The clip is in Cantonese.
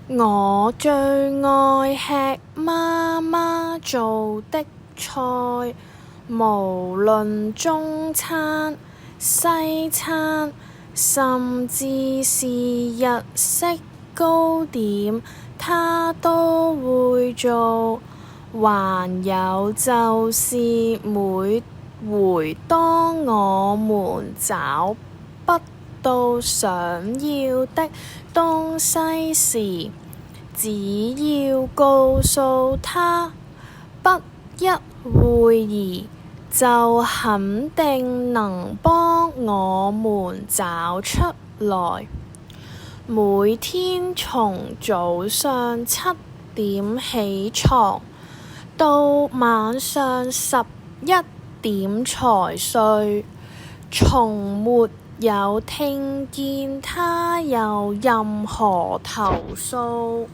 我最愛吃媽媽做的菜，無論中餐、西餐，甚至是日式糕點，她都會做。還有就是每回當我們找不到想要的東西時，只要告訴她不一會兒，就肯定能幫我們找出來。每天從早上7點起床，到晚上11點才睡，從沒有聽見她有任何投訴。